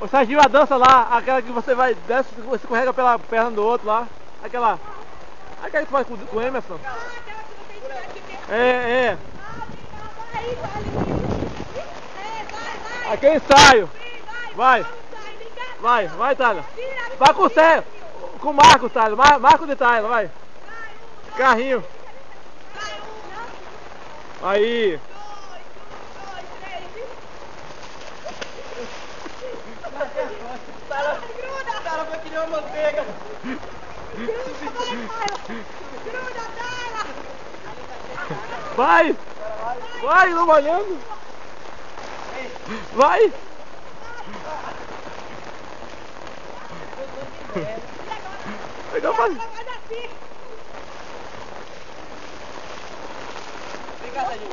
Ô Serginho, a dança lá, aquela que você vai, desce, você escorrega pela perna do outro lá. Aquela que tu faz com o Emerson. É. Aqui é ensaio. Vai, Tyler. Vai com o Cé, com o Marcos, Tyler. Marcos de Tyler, vai. Carrinho. Aí. Cara, foi que nem uma manteiga. Gruda, Tyler! Vai, não olhando. Vai. Pegou, Vai faz. assim! Vem cá, Tadinho.